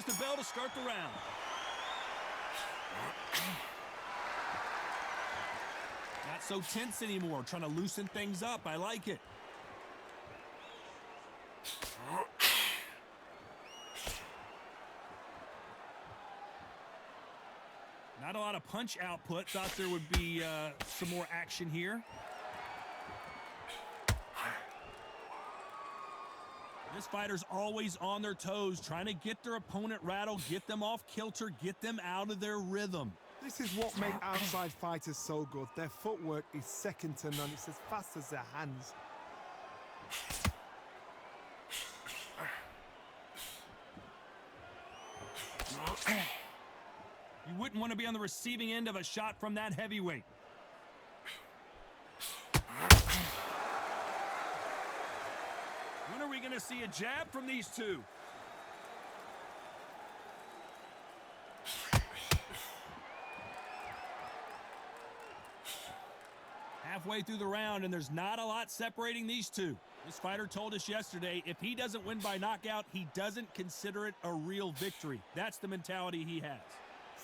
the bell to start the round. Not so tense anymore, trying to loosen things up. I like it. Not a lot of punch output. Thought there would be some more action here. This fighter's always on their toes, trying to get their opponent rattled, get them off kilter, get them out of their rhythm. This is what makes outside fighters so good. Their footwork is second to none. It's as fast as their hands. You wouldn't want to be on the receiving end of a shot from that heavyweight. When are we going to see a jab from these two? Halfway through the round, and there's not a lot separating these two. This fighter told us yesterday, if he doesn't win by knockout, he doesn't consider it a real victory. That's the mentality he has.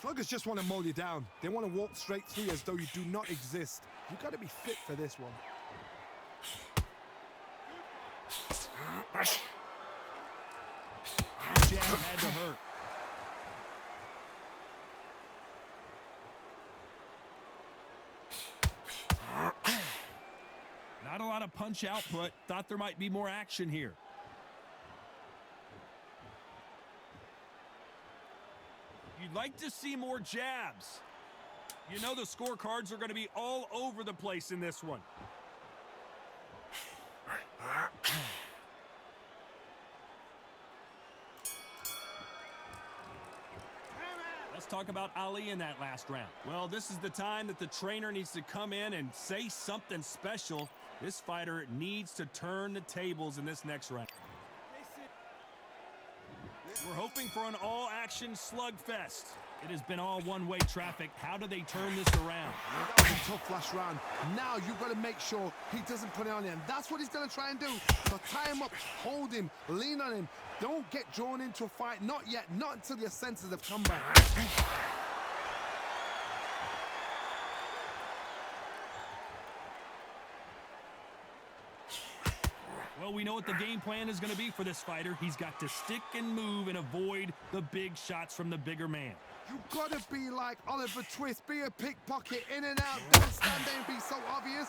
Sluggers just want to mow you down. They want to walk straight through you as though you do not exist. You've got to be fit for this one. Jab had to hurt. Not a lot of punch output. Thought there might be more action here. You'd like to see more jabs. You know the scorecards are going to be all over the place in this one. Let's talk about Ali in that last round. Well, this is the time that the trainer needs to come in and say something special. This fighter needs to turn the tables in this next round. We're hoping for an all-action slugfest. It has been all one-way traffic. How do they turn this around? That was a tough last round. Now you've got to make sure he doesn't put it on him. That's what he's going to try and do. So tie him up, hold him, lean on him. Don't get drawn into a fight. Not yet. Not until your senses have come back. Well, we know what the game plan is going to be for this fighter. He's got to stick and move and avoid the big shots from the bigger man. You've got to be like Oliver Twist. Be a pickpocket, in and out. Don't stand there and be so obvious.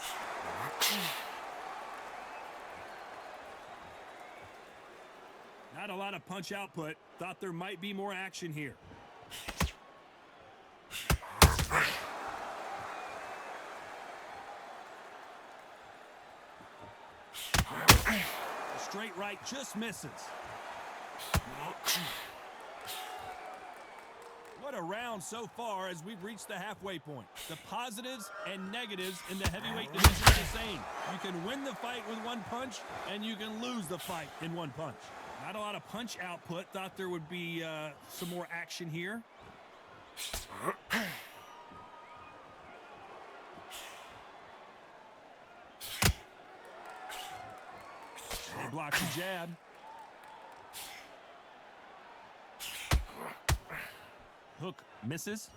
Not a lot of punch output. Thought there might be more action here. The straight right just misses. What a round so far as we've reached the halfway point. The positives and negatives in the heavyweight division are the same. You can win the fight with one punch, and you can lose the fight in one punch. Not a lot of punch output. Thought there would be some more action here. He blocks the jab. Hook misses.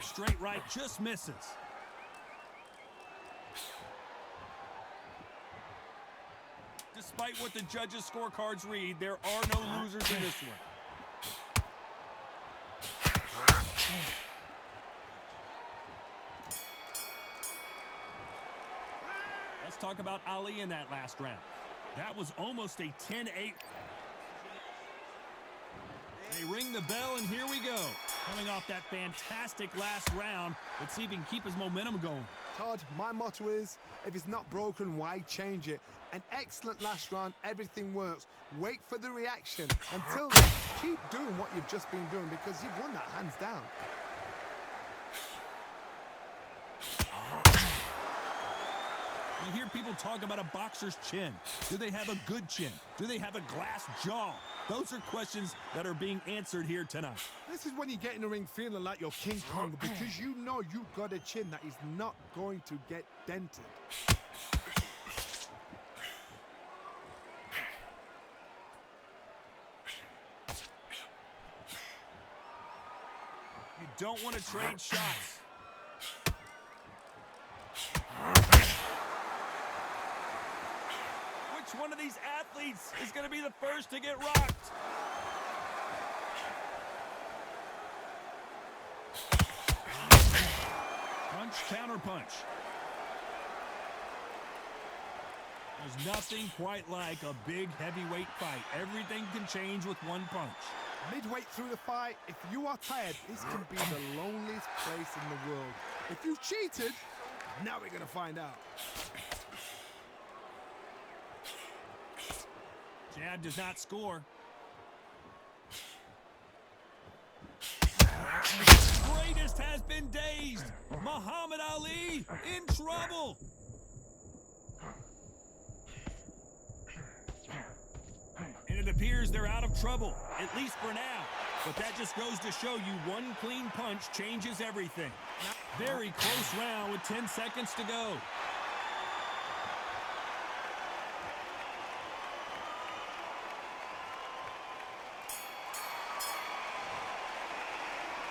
Straight right just misses. Despite what the judges' scorecards read, there are no losers in this one. Let's talk about Ali in that last round. That was almost a 10-8. They ring the bell, and here we go. Coming off that fantastic last round, let's see if he can keep his momentum going. Todd, my motto is, if it's not broken, why change it? An excellent last round, everything works. Wait for the reaction. Until then, keep doing what you've just been doing because you've won that hands down. You hear people talk about a boxer's chin. Do they have a good chin? Do they have a glass jaw? Those are questions that are being answered here tonight. This is when you get in the ring feeling like you're King Kong because you know you've got a chin that is not going to get dented. You don't want to trade shots. Which one of these athletes is going to be the first to get rocked? Punch, counter punch. There's nothing quite like a big heavyweight fight. Everything can change with one punch. Midway through the fight, if you are tired, this can be the loneliest place in the world. If you cheated, now we're going to find out. Jab does not score. Greatest has been dazed. Muhammad Ali in trouble. And it appears they're out of trouble, at least for now. But that just goes to show you one clean punch changes everything. Very close round with 10 seconds to go.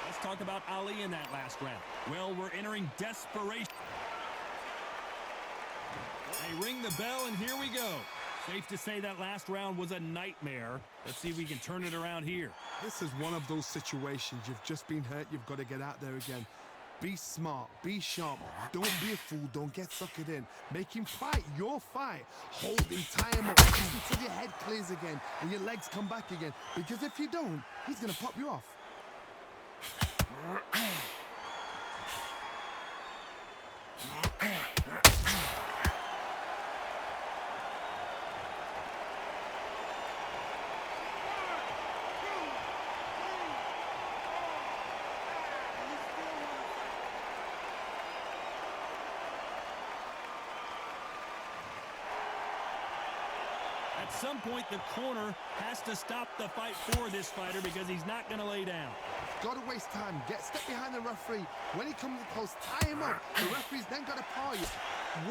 Let's talk about Ali in that last round. Well, we're entering desperation. They ring the bell, and here we go. Safe to say that last round was a nightmare. Let's see if we can turn it around here. This is one of those situations. You've just been hurt. You've got to get out there again. Be smart. Be sharp. Don't be a fool. Don't get suckered in. Make him fight your fight. Hold him, tie him up until your head clears again and your legs come back again. Because if you don't, he's going to pop you off. At some point, the corner has to stop the fight for this fighter because he's not going to lay down. Got to waste time. Step behind the referee. When he comes close, tie him up. The referee's then got to paw you.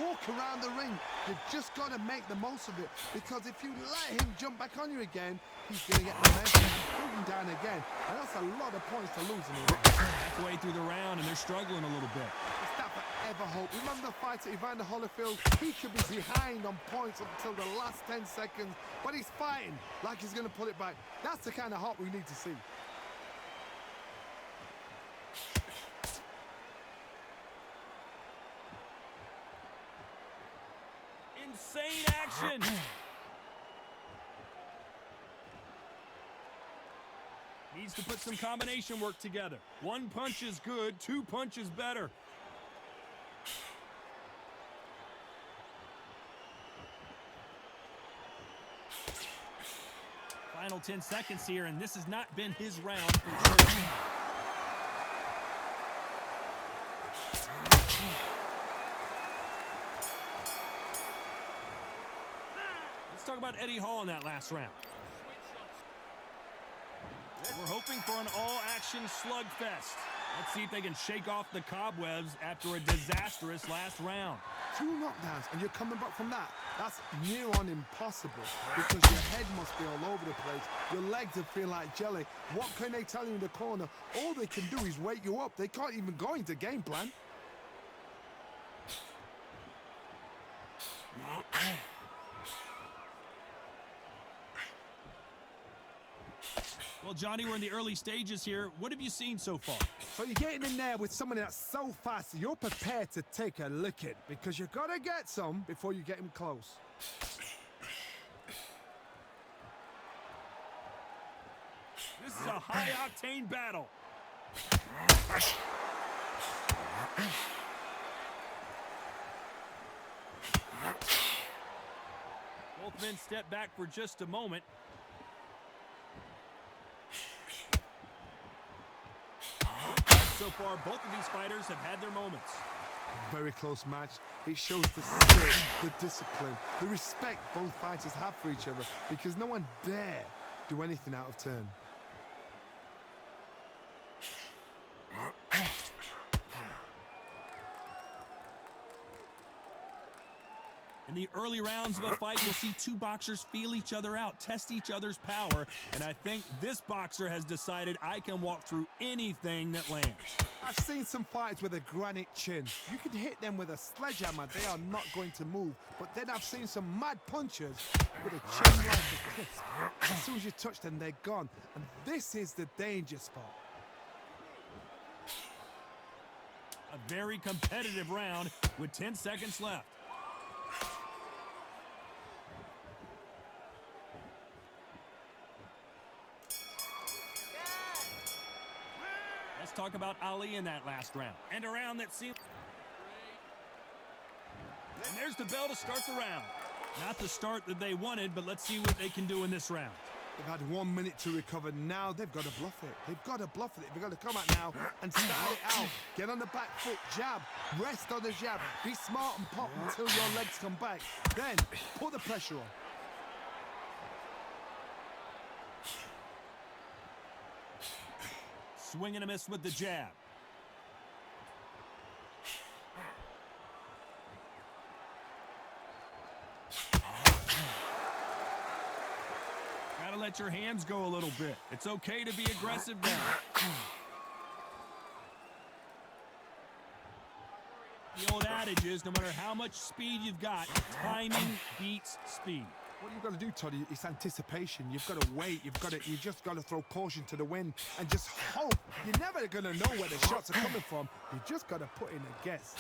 Walk around the ring. You've just got to make the most of it. Because if you let him jump back on you again, he's going to get momentum and pull him down again. And that's a lot of points to lose in here. Halfway through the round, and they're struggling a little bit. It's that forever hope. Remember the fight at Evander Holyfield? He could be behind on points until the last 10 seconds. But he's fighting like he's going to pull it back. That's the kind of hope we need to see. Insane action. Needs to put some combination work together. One punch is good, two punches better. Final 10 seconds here, and this has not been his round for sure. Let's talk about Eddie Hall in that last round. We're hoping for an all-action slugfest. Let's see if they can shake off the cobwebs after a disastrous last round. 2 knockdowns and you're coming back from that. That's near on impossible because your head must be all over the place. Your legs are feeling like jelly. What can they tell you in the corner? All they can do is wake you up. They can't even go into game plan. Well, Johnny, we're in the early stages here. What have you seen so far? So you're getting in there with someone that's so fast, you're prepared to take a licking because you got to get some before you get him close. This is a high-octane battle. Both men step back for just a moment. So far, both of these fighters have had their moments. Very close match. It shows the spirit, the discipline, the respect both fighters have for each other because no one dare do anything out of turn. In the early rounds of a fight, you'll see two boxers feel each other out, test each other's power, and I think this boxer has decided I can walk through anything that lands. I've seen some fights with a granite chin. You can hit them with a sledgehammer, they are not going to move. But then I've seen some mad punchers with a chin like a crisp. As soon as you touch them, they're gone. And this is the danger spot. A very competitive round with 10 seconds left. Let's talk about Ali in that last round. And a round that seemed... And there's the bell to start the round. Not the start that they wanted, but let's see what they can do in this round. They've had 1 minute to recover. Now they've got to bluff it. They've got to bluff it. They've got to come out now and start it out. Get on the back foot, jab, rest on the jab. Be smart and pop until your legs come back. Then put the pressure on. Swing and a miss with the jab. Gotta let your hands go a little bit. It's okay to be aggressive now. The old adage is no matter how much speed you've got, timing beats speed. What you've got to do, Toddy, is anticipation. You've got to wait. You just got to throw caution to the wind and just hope. You're never going to know where the shots are coming from. You just got to put in a guess.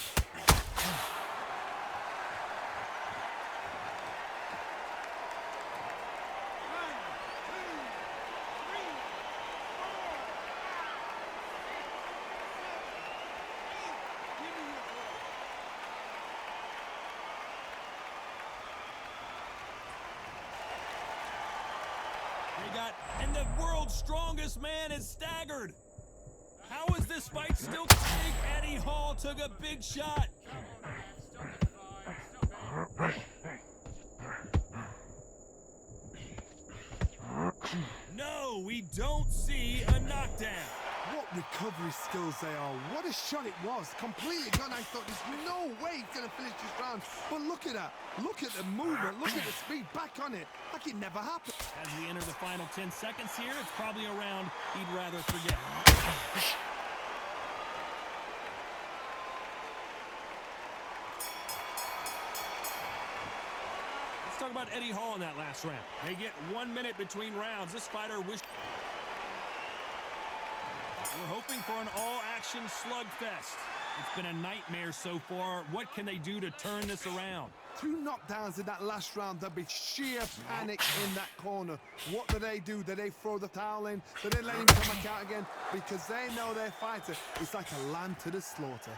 And the world's strongest man is staggered. How is this fight still big? Eddie Hall took a big shot. No, we don't see a knockdown. What recovery skills they are. What a shot it was. Completely gone. I thought there's no way he's going to finish this round. But look at that. Look at the movement. Look at the speed. Back on it. Like it never happened. As we enter the final 10 seconds here, it's probably a round he'd rather forget. Let's talk about Eddie Hall in that last round. They get 1 minute between rounds. This fighter wished... We're hoping for an all-action slugfest. It's been a nightmare so far. What can they do to turn this around? 2 knockdowns in that last round. There'll be sheer panic in that corner. What do? Do they throw the towel in? Do they let him come back out again? Because they know their fighter is like a lamb to the slaughter.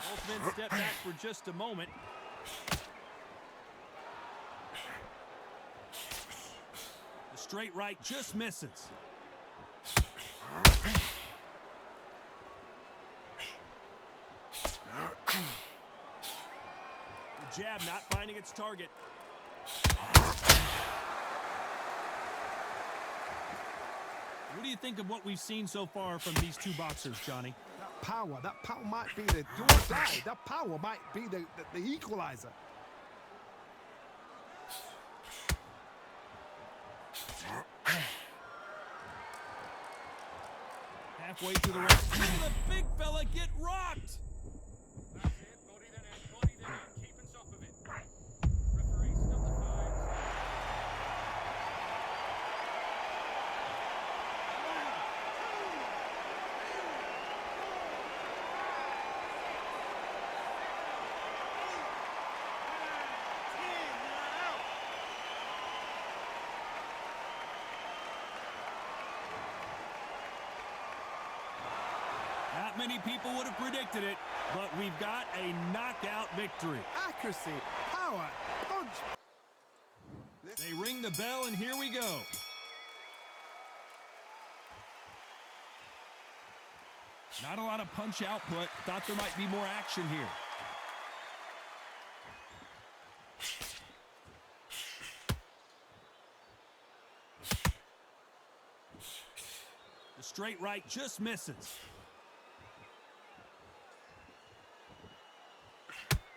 Both men step back for just a moment. The straight right just misses. The jab not finding its target. What do you think of what we've seen so far from these two boxers, Johnny? That power might be the do or die. That power might be the equalizer. Halfway through the round, the big fella get rocked. That's it. Body then in. Keep on top of it. Referee, stop the fight. Not many people would have predicted it, but we've got a knockout victory. Accuracy, power, punch. They ring the bell, and here we go. Not a lot of punch output. Thought there might be more action here. The straight right just misses.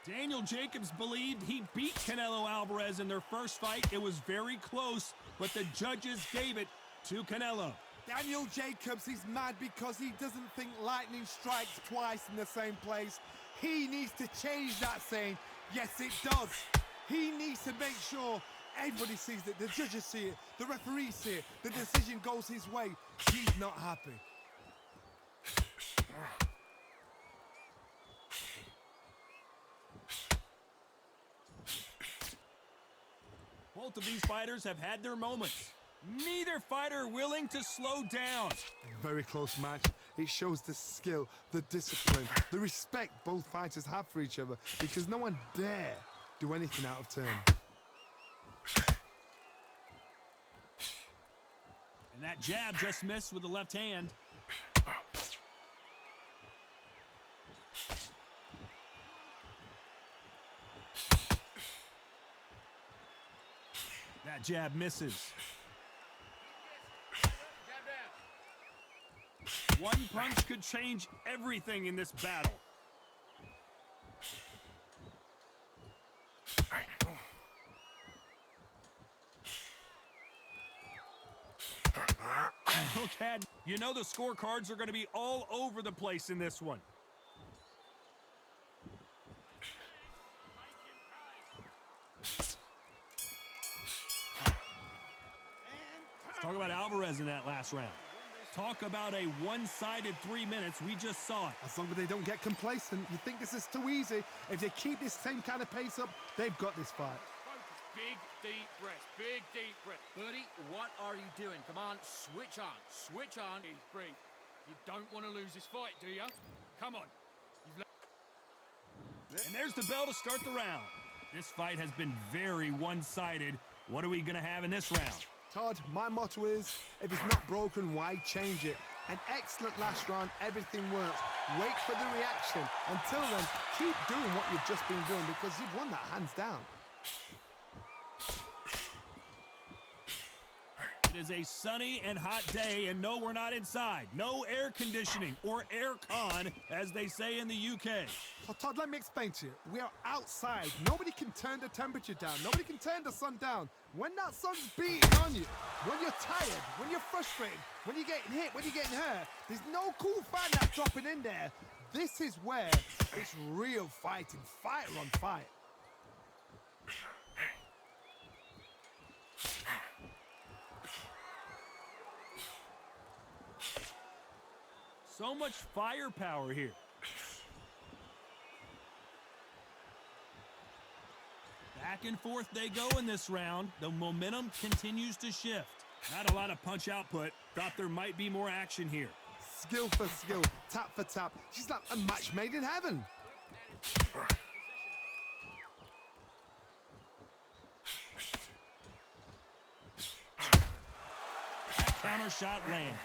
Daniel Jacobs believed he beat Canelo Alvarez in their first fight. It was very close, but the judges gave it to Canelo. Daniel Jacobs is mad because he doesn't think lightning strikes twice in the same place. He needs to change that saying. Yes, it does. He needs to make sure everybody sees it. The judges see it. The referees see it. The decision goes his way. He's not happy. Both of these fighters have had their moments. Neither fighter willing to slow down. Very close match. It shows the skill, the discipline, the respect both fighters have for each other because no one dare do anything out of turn. And that jab just missed with the left hand. That jab misses. One punch could change everything in this battle. Look at, you know the scorecards are going to be all over the place in this one. Let's talk about Alvarez in that last round. Talk about a one-sided 3 minutes. We just saw it. As long as they don't get complacent, you think this is too easy. If they keep this same kind of pace up, they've got this fight. Big, deep breath. Big, deep breath. Birdie, what are you doing? Come on, switch on. Switch on. Breathe. You don't want to lose this fight, do you? Come on. And there's the bell to start the round. This fight has been very one-sided. What are we going to have in this round? Todd, my motto is, if it's not broken, why change it? An excellent last round, everything works. Wait for the reaction. Until then, keep doing what you've just been doing because you've won that hands down. It is a sunny and hot day, and no, we're not inside. No air conditioning or air con, as they say in the UK. So Todd, let me explain to you. We are outside. Nobody can turn the temperature down. Nobody can turn the sun down. When that sun's beating on you, when you're tired, when you're frustrated, when you're getting hit, when you're getting hurt, there's no cool fan that's dropping in there. This is where it's real fighting, fighter on fight. So much firepower here. Back and forth they go in this round. The momentum continues to shift. Not a lot of punch output. Thought there might be more action here. Skill for skill, tap for tap. She's like a match made in heaven. That counter shot lands.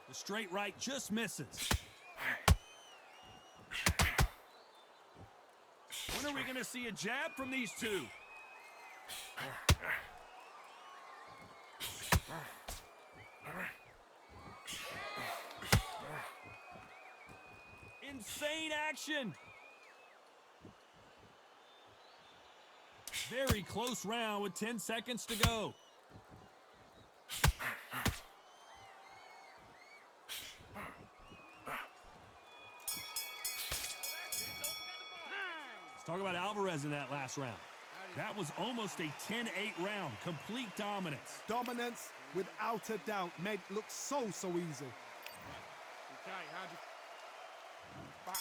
The straight right just misses. When are we going to see a jab from these two? Insane action. Very close round with 10 seconds to go. Talk about Alvarez in that last round. That was almost a 10-8 round. Complete dominance. Dominance, without a doubt, made it look so easy. Okay, how'd you...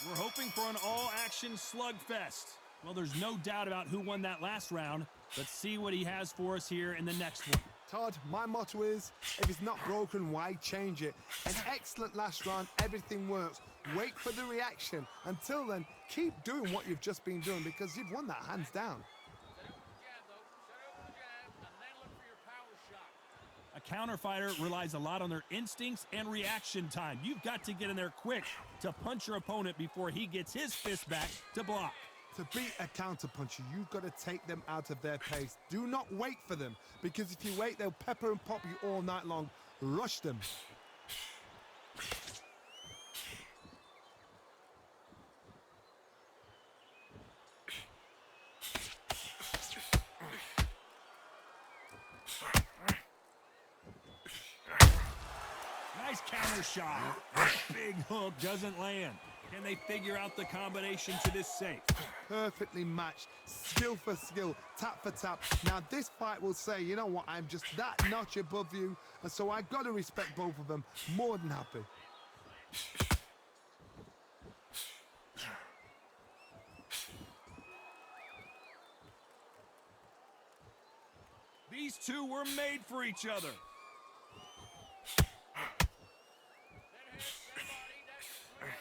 We're hoping for an all-action slugfest. Well, there's no doubt about who won that last round. Let's see what he has for us here in the next one. Todd, my motto is, if it's not broken, why change it? An excellent last round, everything works. Wait for the reaction. Until then, keep doing what you've just been doing because you've won that hands down. Set up with the jab, though. Set up with the jab, and then look for your power shot. I counter fighter relies a lot on their instincts and reaction time. You've got to get in there quick to punch your opponent before he gets his fist back to block. To beat a counterpuncher, you've got to take them out of their pace. Do not wait for them, because if you wait, they'll pepper and pop you all night long. Rush them. Nice counter shot. Big hook doesn't land. Can they figure out the combination to this safe? Perfectly matched, skill for skill, tap for tap. Now this fight will say, you know what, I'm just that notch above you, and so I got to respect both of them. More than happy. These two were made for each other.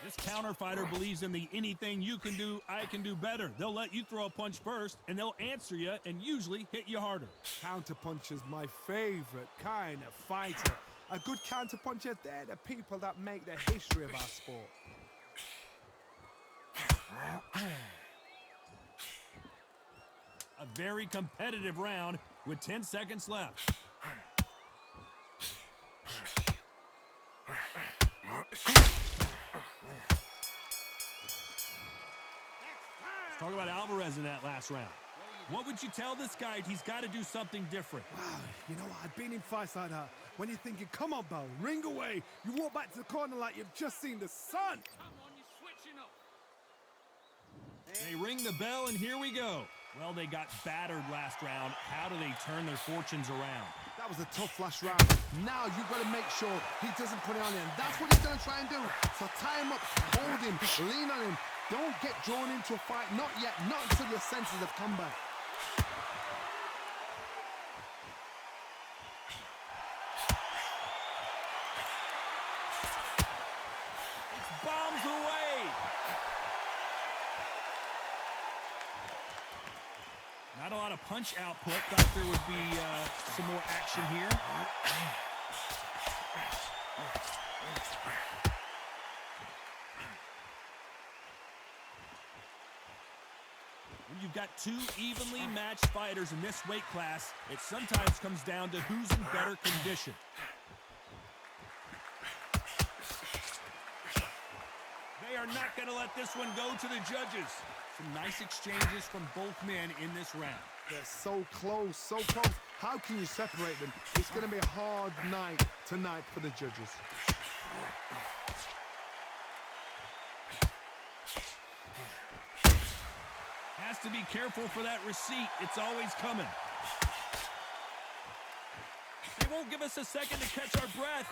This counter fighter believes in the anything you can do, I can do better. They'll let you throw a punch first, and they'll answer you and usually hit you harder. Counterpuncher's my favorite kind of fighter. A good counterpuncher, they're the people that make the history of our sport. A very competitive round with 10 seconds left. Let's talk about Alvarez in that last round. What would you tell this guy? He's got to do something different. Wow, you know what? I've been in fights like that. When you're thinking, come on, Bell, ring away. You walk back to the corner like you've just seen the sun. Come on, you're switching up. They ring the bell, and here we go. Well, they got battered last round. How do they turn their fortunes around? That was a tough last round. Now you've got to make sure he doesn't put it on him. That's what he's going to try and do. So tie him up, hold him, lean on him. Don't get drawn into a fight. Not yet. Not until your senses have come back. Bombs away. Not a lot of punch output. Thought there would be some more action here. When you've got two evenly matched fighters in this weight class, it sometimes comes down to who's in better condition. They are not going to let this one go to the judges. Some nice exchanges from both men in this round. They're so close, so close. How can you separate them? It's going to be a hard night tonight for the judges. Has to be careful for that receipt. It's always coming. They won't give us a second to catch our breath.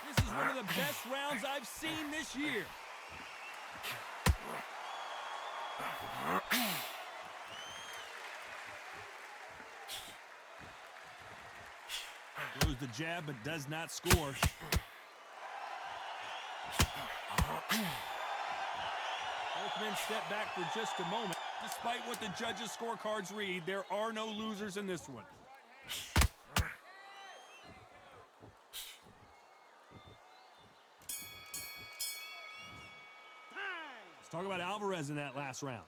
This is one of the best rounds I've seen this year. Throws the jab, but does not score. Both men step back for just a moment. Despite what the judges' scorecards read, there are no losers in this one. Let's talk about Alvarez in that last round.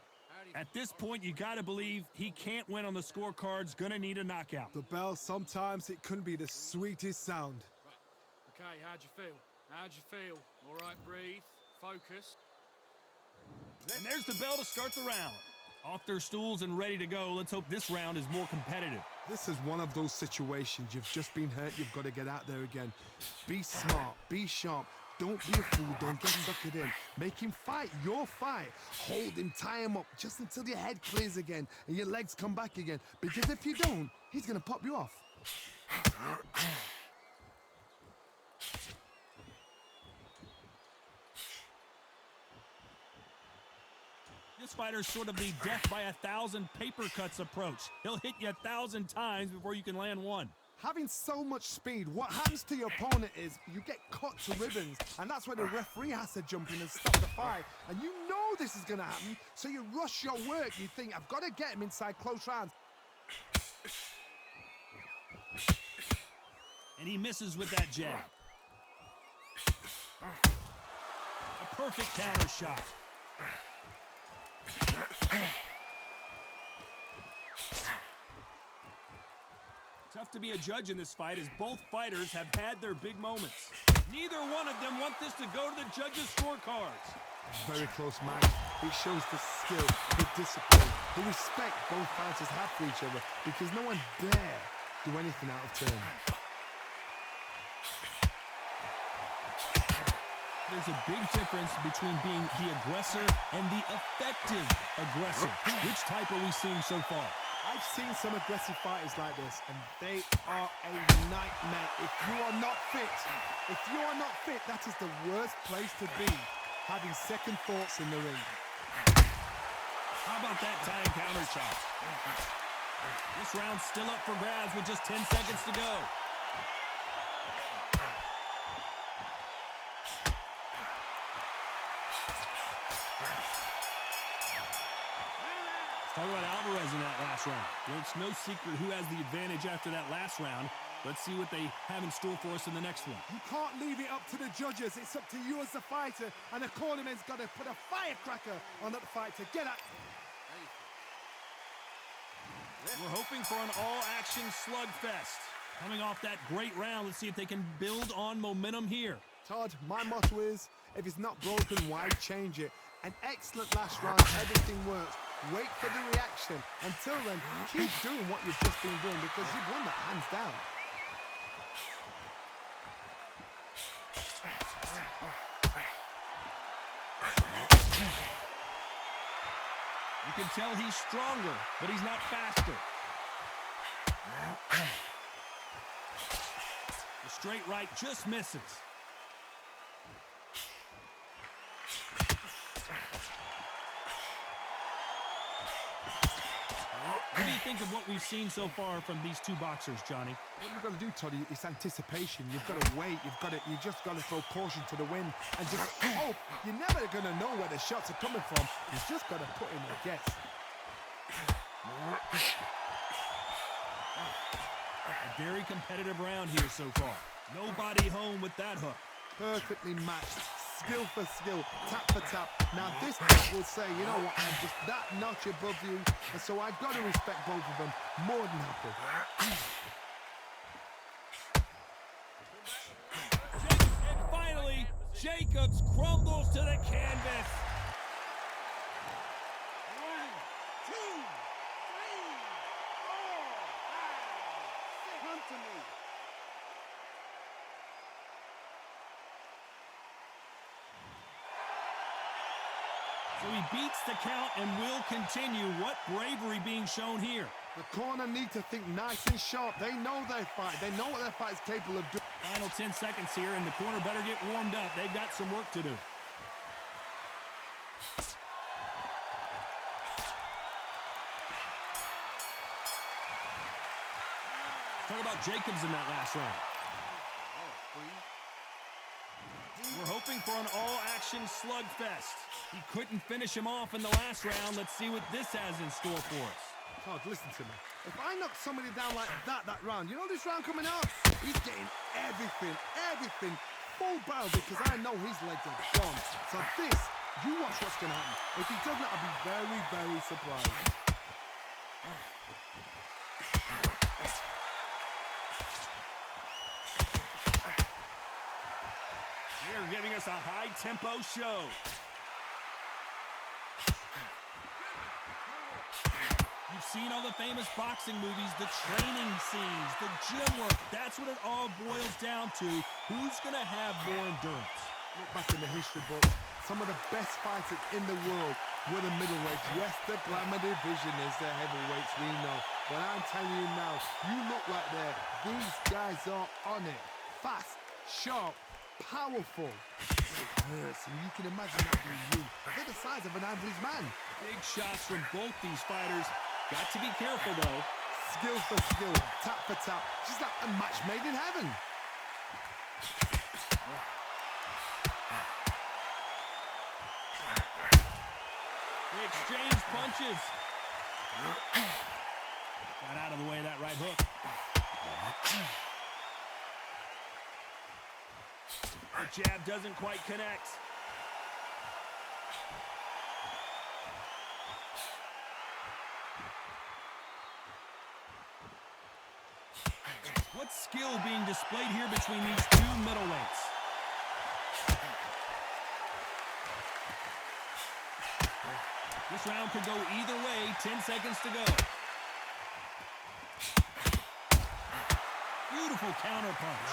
At this point, you got to believe he can't win on the scorecards. Gonna need a knockout. The bell, sometimes it can be the sweetest sound. Okay, how'd you feel? How'd you feel? All right, breathe, focus. And there's the bell to start the round. Off their stools and ready to go. Let's hope this round is more competitive. This is one of those situations. You've just been hurt. You've got to get out there again. Be smart. Be sharp. Don't be a fool. Don't get suckered in. Make him fight your fight. Hold him, tie him up just until your head clears again and your legs come back again. Because if you don't, he's going to pop you off. This fighter's sort of the death by 1,000 paper cuts approach. He'll hit you 1,000 times before you can land one. Having so much speed, what happens to your opponent is you get cut to ribbons, and that's where the referee has to jump in and stop the fight. And you know this is going to happen, so you rush your work. You think, I've got to get him inside close rounds. And he misses with that jab. A perfect counter shot. Tough to be a judge in this fight as both fighters have had their big moments. Neither one of them want this to go to the judges' scorecards. Very close match. It shows the skill, the discipline, the respect both fighters have for each other because no one dare do anything out of turn. There's a big difference between being the aggressor and the effective aggressor. Which type are we seeing so far? I've seen some aggressive fighters like this, and they are a nightmare. If you are not fit, that is the worst place to be, having second thoughts in the ring. How about that tying counter shot? This round's still up for grabs with just 10 seconds to go. Talk about Alvarez in that last round. Well, it's no secret who has the advantage after that last round. Let's see what they have in store for us in the next one. You can't leave it up to the judges. It's up to you as the fighter, and the cornerman's got to put a firecracker on that fight to get at. We're hoping for an all-action slugfest. Coming off that great round, let's see if they can build on momentum here. Todd, my motto is, if it's not broken, why change it? An excellent last round, everything works. Wait for the reaction. Until then, keep doing what you've just been doing because you've won that hands down. You can tell he's stronger, but he's not faster. The straight right just misses. What do you think of what we've seen so far from these two boxers, Johnny? What you've got to do, Toddy, is anticipation. You've got to wait. You just got to throw caution to the wind and just hope. You're never going to know where the shots are coming from. You've just got to put in a guess. A very competitive round here so far. Nobody home with that hook. Perfectly matched. Skill for skill, tap for tap. Now this will say, you know what, I'm just that notch above you, and so I've got to respect both of them more than happy. And finally, Jacobs crumbles to the canvas. 1, 2, 3, 4, 5, 6. Come to me. So he beats the count and will continue. What bravery being shown here. The corner need to think nice and sharp. They know their fight. They know what their fight is capable of doing. Final 10 seconds here, and the corner better get warmed up. They've got some work to do. Talk about Jacobs in that last round. We're hoping for an all-action slugfest. He couldn't finish him off in the last round. Let's see what this has in store for us. Todd, listen to me. If I knock somebody down like that round, you know this round coming up? He's getting everything full barrel because I know his legs are gone. So this, you watch what's going to happen. If he doesn't, I'll be very, very surprised. They're giving us a high-tempo show. You've seen all the famous boxing movies, the training scenes, the gym work. That's what it all boils down to. Who's going to have more endurance? Look back in the history books. Some of the best fighters in the world were the middleweights. Yes, the glamour division is the heavyweights, we know. But I'm telling you now, you look right there. These guys are on it. Fast, sharp, powerful. It hurts, and you can imagine that being you. They're the size of an average man. Big shots from both these fighters. Got to be careful, though. Skill for skill, tap for tap. Just like a match made in heaven. They exchange punches. Got out of the way of that right hook. The jab doesn't quite connect. What skill being displayed here between these two middleweights? This round could go either way. 10 seconds to go. Beautiful counter punch.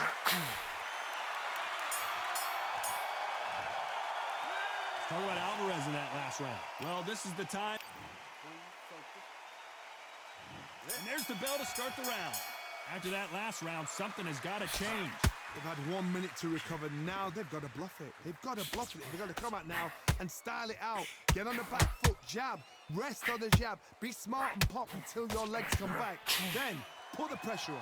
Talk about Alvarez in that last round. Well, this is the time. And there's the bell to start the round. After that last round, something has got to change. They've had 1 minute to recover. Now they've got to bluff it. They've got to bluff it. They've got to come out now and style it out. Get on the back foot, jab, rest on the jab. Be smart and pop until your legs come back. Then put the pressure on.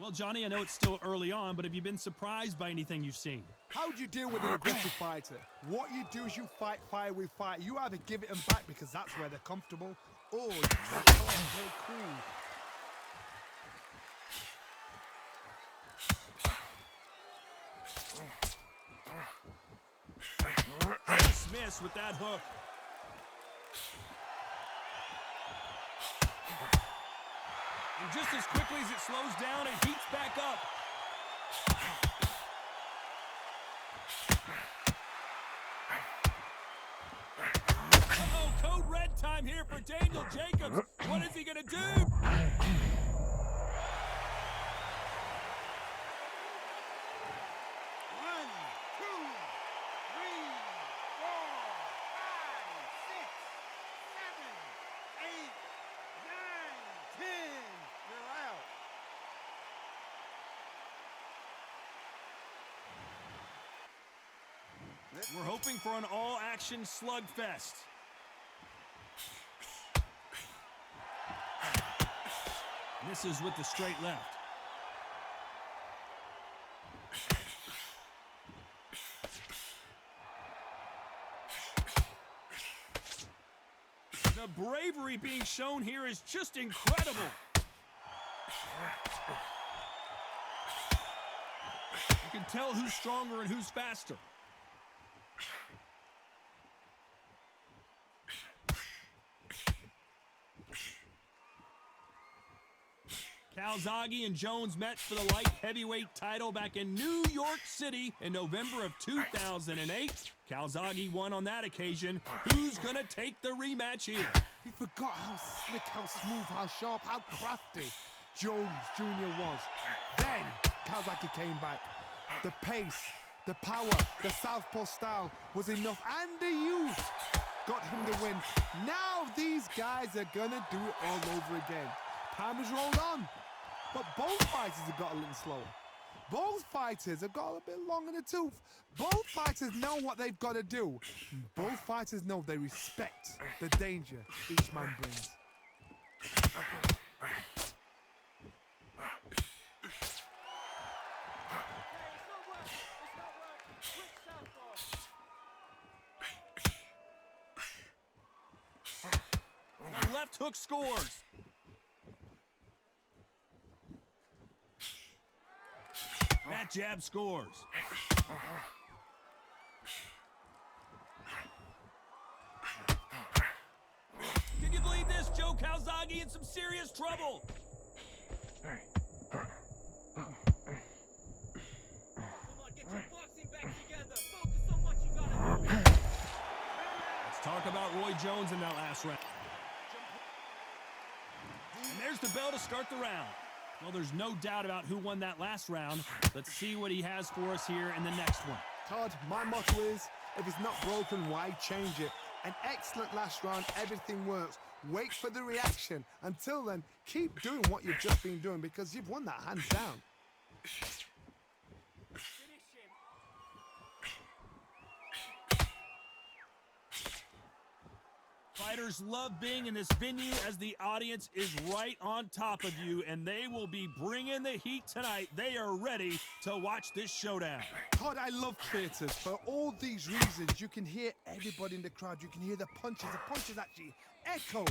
Well, Johnny, I know it's still early on, but have you been surprised by anything you've seen? How do you deal with an aggressive fighter? What you do is you fight fire with fight. You either give it them back because that's where they're comfortable, or you play cool. Miss with that hook. And just as quickly as it slows down, it heats back up. Uh-oh, code red time here for Daniel Jacobs. What is he gonna do? We're hoping for an all-action slugfest. Misses with the straight left. The bravery being shown here is just incredible. You can tell who's stronger and who's faster. Calzaghe and Jones met for the light heavyweight title back in New York City in November of 2008. Calzaghe won on that occasion. Who's gonna take the rematch here? He forgot how slick, how smooth, how sharp, how crafty Jones Jr. was. Then Calzaghe came back. The pace, the power, the southpaw style was enough, and the youth got him the win. Now these guys are gonna do it all over again. Time has rolled on. But both fighters have got a little slower. Both fighters have got a bit long in the tooth. Both fighters know what they've got to do. Both fighters know they respect the danger each man brings. The left hook scores. That jab scores. Can you believe this? Joe Calzaghe in some serious trouble. Come on, get your boxing back together. Focus on what you gotta do. Let's talk about Roy Jones in that last round. And there's the bell to start the round. Well, there's no doubt about who won that last round. Let's see what he has for us here in the next one. Todd, my motto is, if it's not broken, why change it? An excellent last round, everything works. Wait for the reaction. Until then, keep doing what you've just been doing because you've won that hands down. Fighters love being in this venue as the audience is right on top of you, and they will be bringing the heat tonight. They are ready to watch this showdown. Todd, I love theatres. For all these reasons, you can hear everybody in the crowd. You can hear the punches. The punches actually echo.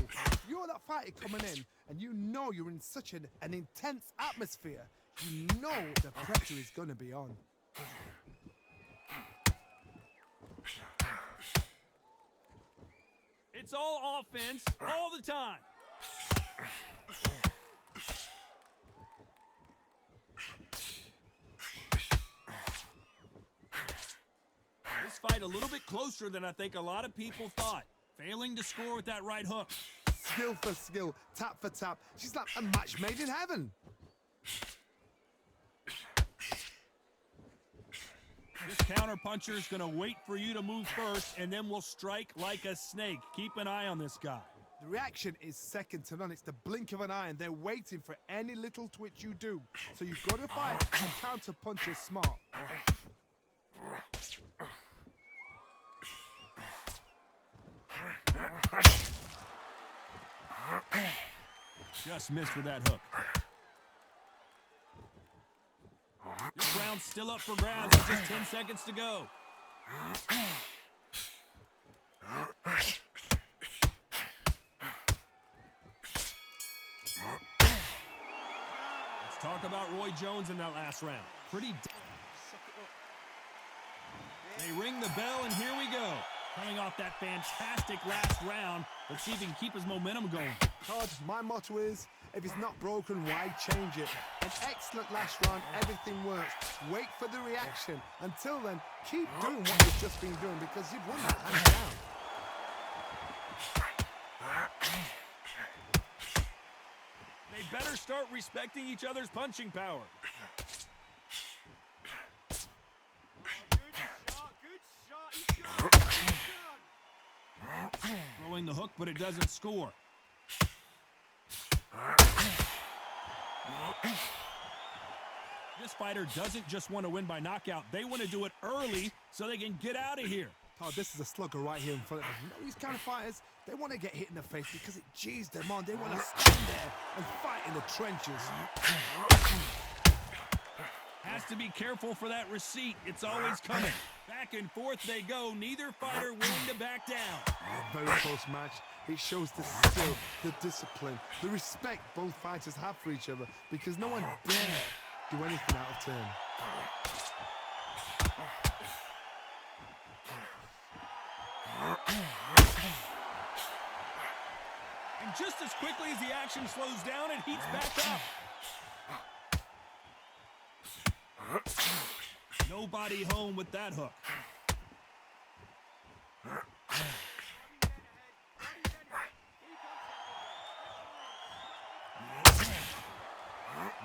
You're that fighter coming in, and you know you're in such an intense atmosphere. You know the pressure is going to be on. It's all offense all the time. This fight a little bit closer than I think a lot of people thought. Failing to score with that right hook. Skill for skill, tap for tap. She's like a match made in heaven. This counter puncher is going to wait for you to move first, and then will strike like a snake. Keep an eye on this guy. The reaction is second to none. It's the blink of an eye, and they're waiting for any little twitch you do. So you've got to fight and counter punches smart. Just missed with that hook. This round's still up for grabs with just 10 seconds to go. Let's talk about Roy Jones in that last round. They ring the bell, and here we go. Coming off that fantastic last round, let's see if he can keep his momentum going. Todd, my motto is, if it's not broken, why change it? An excellent last round, everything works. Wait for the reaction. Until then, keep doing what you've just been doing because you've won that hands down. They better start respecting each other's punching power. Throwing the hook, but it doesn't score. This fighter doesn't just want to win by knockout. They want to do it early so they can get out of here. Todd, this is a slugger right here in front of them. You know, these kind of fighters, they want to get hit in the face because it G's them on. They want to stand there and fight in the trenches. Has to be careful for that receipt. It's always coming. Back and forth they go. Neither fighter willing to back down. A very close match. It shows the skill, the discipline, the respect both fighters have for each other because no one dare do anything out of turn. And just as quickly as the action slows down, it heats back up. Nobody home with that hook.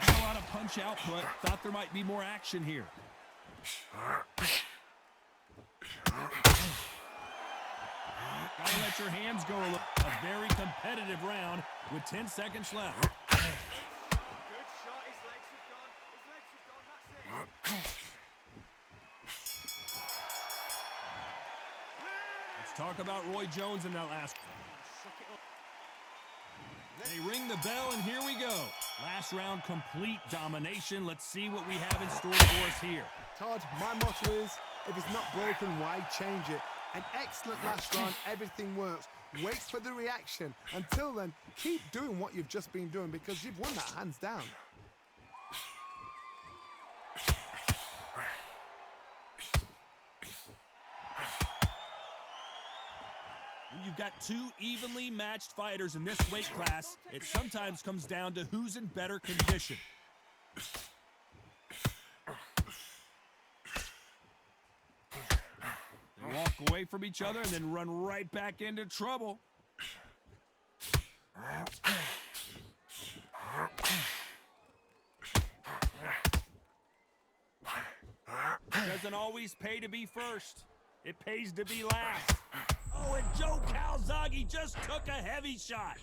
Not a lot of punch output. Thought there might be more action here. Gotta let your hands go a little. A very competitive round with 10 seconds left. Good shot. His legs have gone. His legs have gone. That's it. Let's talk about Roy Jones in that last. They ring the bell, and here we go. Last round, complete domination. Let's see what we have in store for us here. Todd, my motto is, if it's not broken, why change it? An excellent last round, everything works. Wait for the reaction. Until then, keep doing what you've just been doing because you've won that hands down. When you've got two evenly matched fighters in this weight class, it sometimes comes down to who's in better condition. They walk away from each other and then run right back into trouble. Doesn't always pay to be first. It pays to be last. Oh, and Joe Calzaghe just took a heavy shot.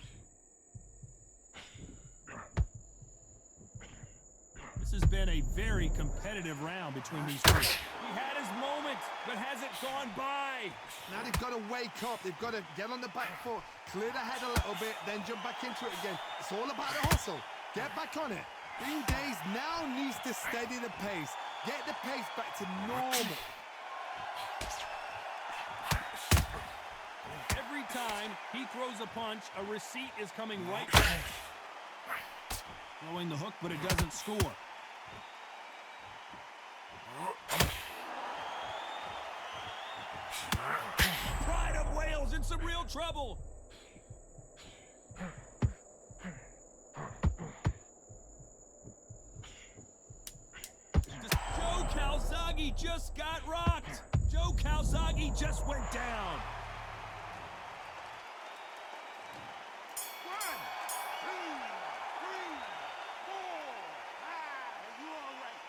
This has been a very competitive round between these two. He had his moment. but has it gone by? Now they've got to wake up. They've got to get on the back foot, clear the head a little bit, then jump back into it again. It's all about the hustle. Get back on it. Green Days now needs to steady the pace. Get the pace back to normal. Every time he throws a punch, a receipt is coming right back. Throwing the hook, but it doesn't score. Pride of Wales in some real trouble. Joe Calzaghe just got rocked. Joe Calzaghe just went down. 1, 2, 3, 4, 5. Are you all right?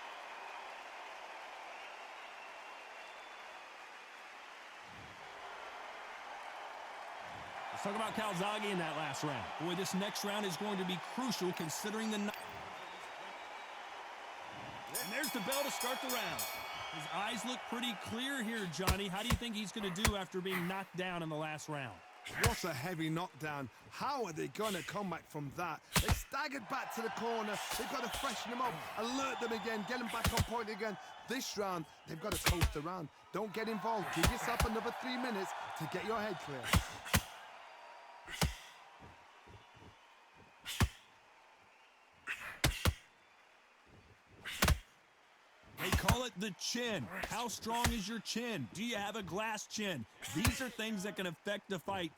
Let's talk about Calzaghe in that last round. Boy, this next round is going to be crucial considering the... And there's the bell to start the round. His eyes look pretty clear here, Johnny. How do you think he's going to do after being knocked down in the last round? What a heavy knockdown. How are they going to come back from that? They staggered back to the corner. They've got to freshen them up, alert them again, get them back on point again. This round, they've got to coast around. Don't get involved. Give yourself another 3 minutes to get your head clear. They call it the chin. How strong is your chin? Do you have a glass chin? These are things that can affect the fight.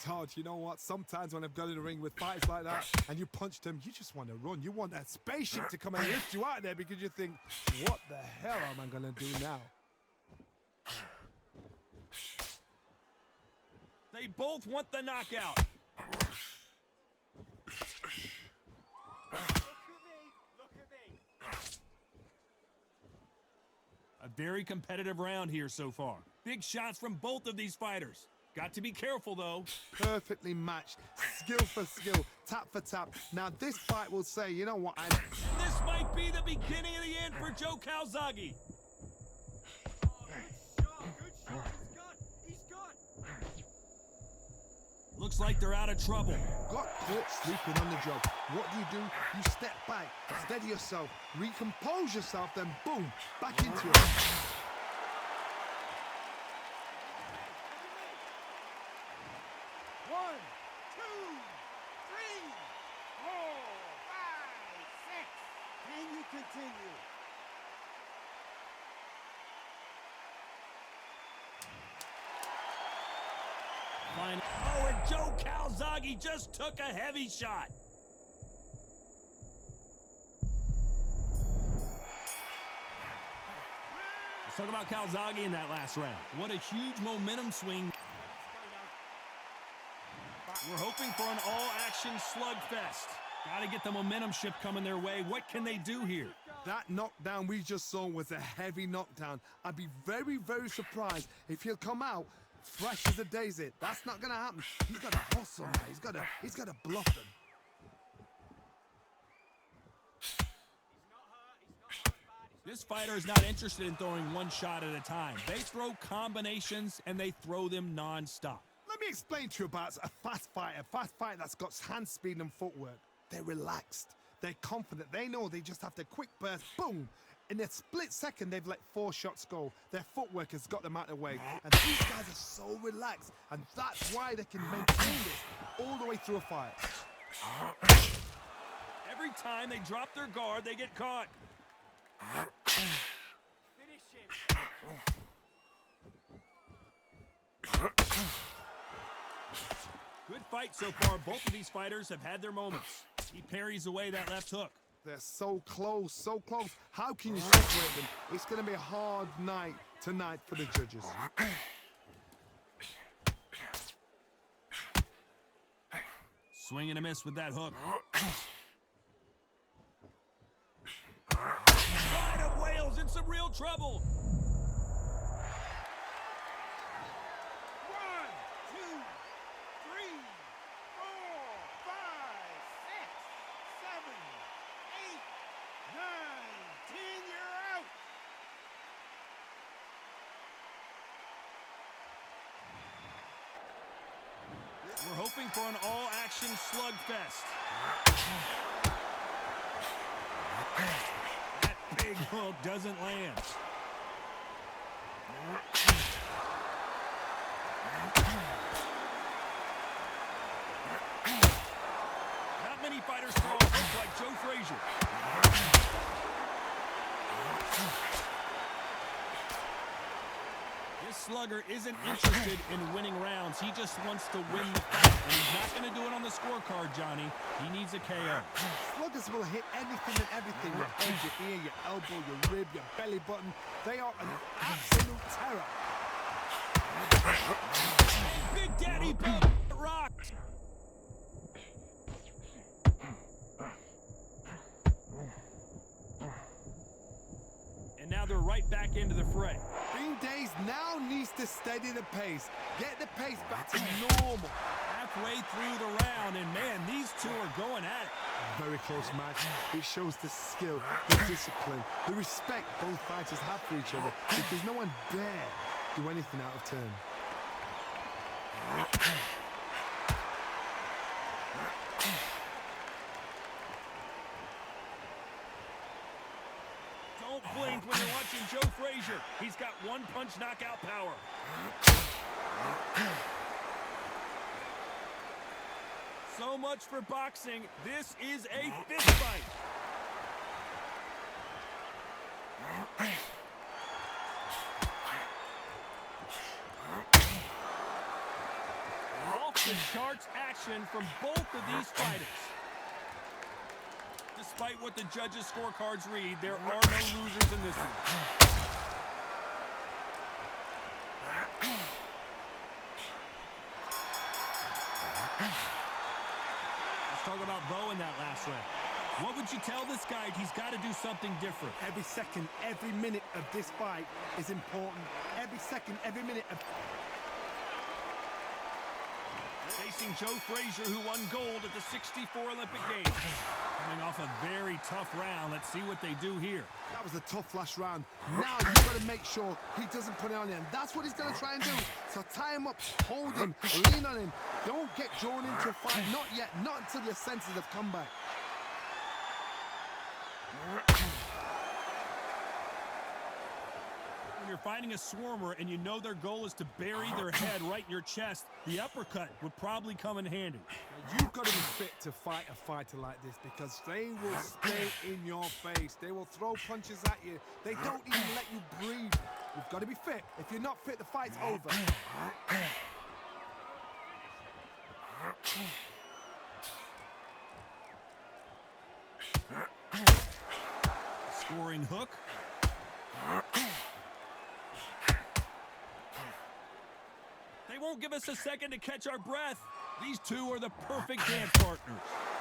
Todd, you know what? Sometimes when I've got in the ring with fights like that and you punch them, you just want to run. You want that spaceship to come and lift you out there because you think, what the hell am I going to do now? They both want the knockout. Look at me. A very competitive round here so far. Big shots from both of these fighters. Got to be careful, though. Perfectly matched, skill for skill, tap for tap. Now this fight will say, you know what, This might be the beginning of the end for Joe Calzaghe. Oh, good shot. He's gone. Looks like they're out of trouble. got caught sleeping on the job. What do? You step back, steady yourself, recompose yourself, then boom, back into it. 1, 2, 3, 4, 5, 6. Can you continue? Fine. Oh, and Joe Calzaghe just took a heavy shot. Let's talk about Calzaghe in that last round. What a huge momentum swing. We're hoping for an all-action slugfest. Got to get the momentum shift coming their way. What can they do here? That knockdown we just saw was a heavy knockdown. I'd be very, very surprised if he'll come out fresh as a daisy. That's not gonna happen. He's got to hustle, man. He's got to bluff them. This fighter is not interested in throwing one shot at a time. They throw combinations, and they throw them non-stop. Let me explain to you about a fast fighter that's got hand speed and footwork. They're relaxed. They're confident. They know they just have to quick burst, boom. In a split second, they've let 4 shots go. Their footwork has got them out of the way. And these guys are so relaxed. And that's why they can maintain this all the way through a fight. Every time they drop their guard, they get caught. Finish him. Good fight so far. Both of these fighters have had their moments. He parries away that left hook. They're so close, so close. How can you separate them? It's going to be a hard night tonight for the judges. Swing and a miss with that hook. Pride of Wales in some real trouble. 1, 2, 3, 4, 5, 6, 7, 8, 9, 10. You're out. We're hoping for an all-action slugfest. That big hook doesn't land. Not many fighters throw a hook like Joe Frazier. This slugger isn't interested in winning rounds. He just wants to win the fight. And he's not going to do it on the scorecard, Johnny. He needs a KO. Sluggers will hit anything and everything. Your head, your ear, your elbow, your rib, your belly button. They are an absolute terror. Big Daddy Bub rocked. And now they're right back into the fray. Bean Days now needs to steady the pace. Get the pace back to normal. Halfway through the round, and man, these two are going at it. Very close match. It shows the skill, the discipline, the respect both fighters have for each other. Because no one dare do anything out of turn. Don't blink when you're watching Joe Frazier. He's got one-punch knockout power. So much for boxing. This is a fist fight. Off the charts action from both of these fighters. Despite what the judges' scorecards read, there are no losers in this one. Let's talk about Bo in that last round. What would you tell this guy? He's got to do something different. Every second, every minute of this fight is important. Every second, every minute of... Facing Joe Frazier, who won gold at the '64 Olympic Games. Coming off a very tough round. Let's see what they do here. That was a tough last round. Now you've got to make sure he doesn't put it on him. That's what he's going to try and do. So tie him up, hold him, lean on him. Don't get drawn into a fight. Not yet. Not until your senses have come back. When you're fighting a swarmer and you know their goal is to bury their head right in your chest, the uppercut would probably come in handy. You've got to be fit to fight a fighter like this because they will stay in your face. They will throw punches at you. They don't even let you breathe. You've got to be fit. If you're not fit, the fight's over. Scoring hook. They won't give us a second to catch our breath. These two are the perfect dance partners.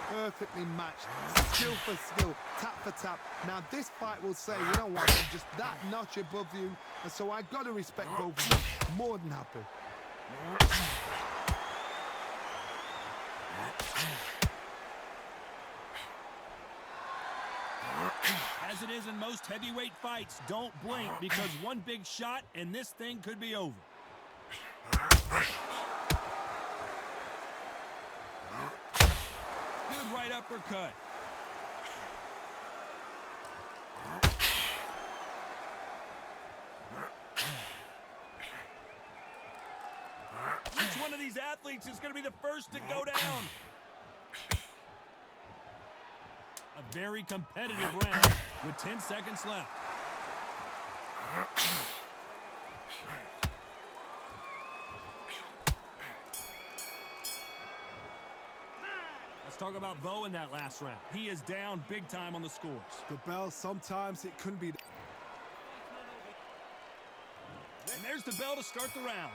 Perfectly matched. Skill for skill, tap for tap. Now this fight will say, you know what, I'm just that notch above you, and so I got to respect both of you. More than happy. As it is in most heavyweight fights, don't blink because one big shot and this thing could be over. Good right uppercut. Which one of these athletes is going to be the first to go down? A very competitive round with 10 seconds left. Let's talk about Bo in that last round. He is down big time on the scores. The bell, sometimes it couldn't be... And there's the bell to start the round.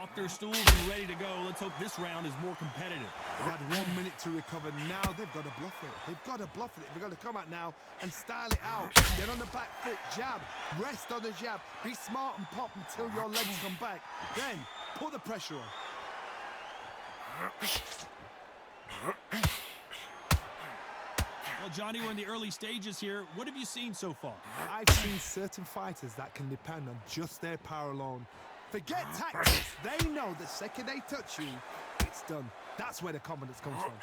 Off their stools and ready to go. Let's hope this round is more competitive. They had 1 minute to recover. Now they've got to bluff it. They've got to bluff it. They've got to come out now and style it out. Get on the back foot, jab. Rest on the jab. Be smart and pop until your legs come back. Then put the pressure on. Well, Johnny, we're in the early stages here. What have you seen so far? I've seen certain fighters that can depend on just their power alone. Forget tactics. They know the second they touch you, it's it's done. That's where the confidence comes from.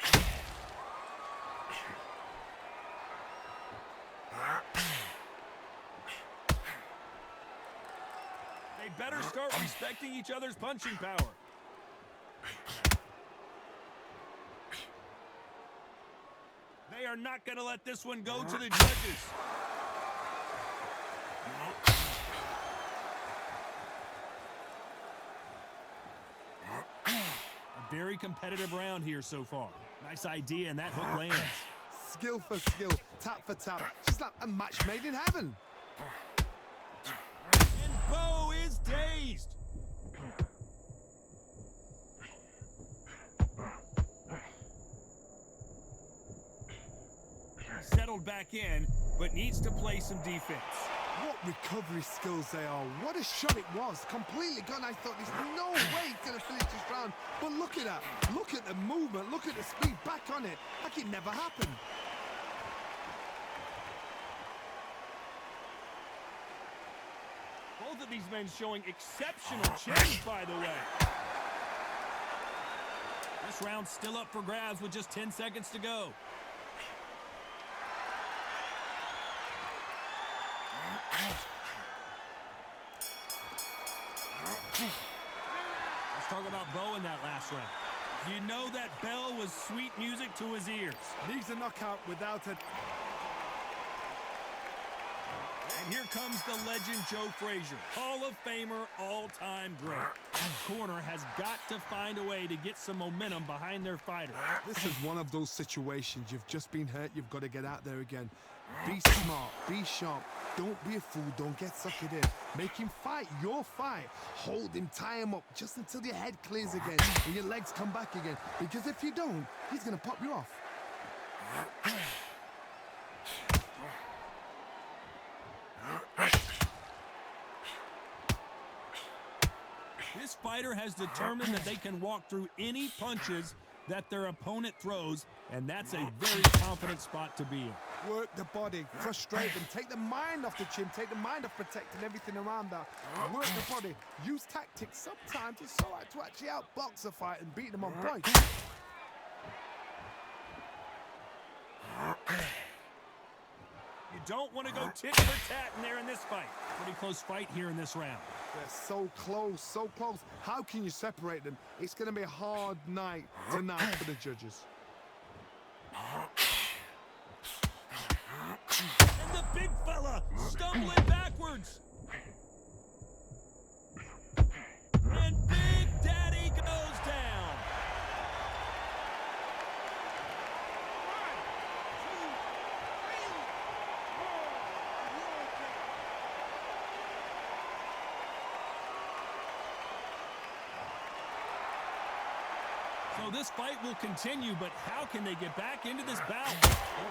They better start respecting each other's punching power. They are not going to let this one go to the judges. A very competitive round here so far. Nice idea, and that hook lands. Skill for skill, tap for tap. Just like a match made in heaven. And Bo is dazed. He settled back in, but needs to play some defense. What recovery skills they are. What a shot it was. Completely gone. I thought there's no way he's going to finish this round. But look at that. Look at the movement. Look at the speed. Back on it. Like it never happened. Both of these men showing exceptional change, by the way. This round's still up for grabs with just 10 seconds to go. Let's talk about Bo in that last round. You know that bell was sweet music to his ears. Needs a knockout without it. And here comes the legend Joe Frazier, Hall of Famer, all-time great. The corner has got to find a way to get some momentum behind their fighter. This is one of those situations. You've just been hurt. You've got to get out there again. Be smart. Be sharp. Don't be a fool. Don't get suckered in. Make him fight your fight. Hold him. Tie him up just until your head clears again and your legs come back again. Because if you don't, he's going to pop you off. This fighter has determined that they can walk through any punches that their opponent throws, and that's a very confident spot to be in. Work the body, frustrate them, take the mind off the chin, take the mind off protecting everything around that. Work the body, use tactics. Sometimes it's so hard to actually outbox a fight and beat them on point. You don't want to go tit for tat in there in this fight. Pretty close fight here in this round. They're so close, so close. How can you separate them? It's going to be a hard night tonight for the judges. And the big fella stumbling backwards. And Big Daddy goes down. So this fight will continue, but how can they get back into this battle?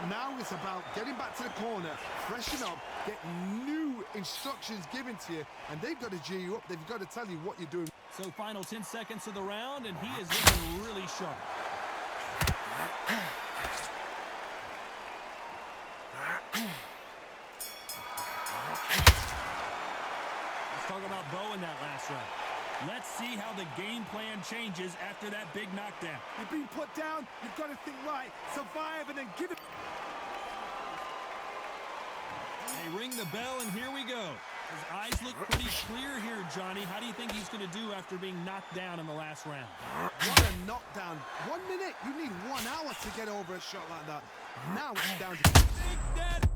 Now it's about getting back to the corner, freshen up, get new instructions given to you, and they've got to G you up. They've got to tell you what you're doing. So final 10 seconds of the round, and he is looking really sharp. Let's talk about Bo in that last round. Let's see how the game plan changes after that big knockdown. You've been put down, you've got to think right, survive, and then give it. They ring the bell, and here we go. His eyes look pretty clear here, Johnny. How do you think he's going to do after being knocked down in the last round? What a knockdown. 1 minute, you need 1 hour to get over a shot like that. Now it's down to... Big Daddy.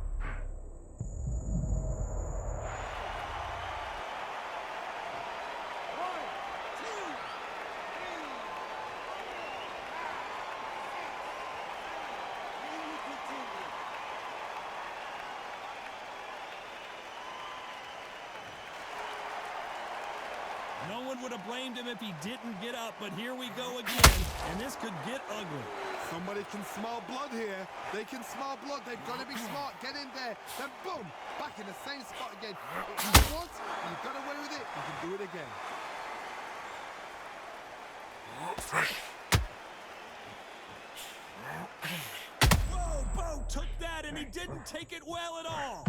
No one would have blamed him if he didn't get up, but here we go again, and this could get ugly. Somebody can smell blood here. They can smell blood. They've got to be smart. Get in there. Then boom, back in the same spot again. If you want, you got away with it. You can do it again. Whoa, Bo took that, and he didn't take it well at all.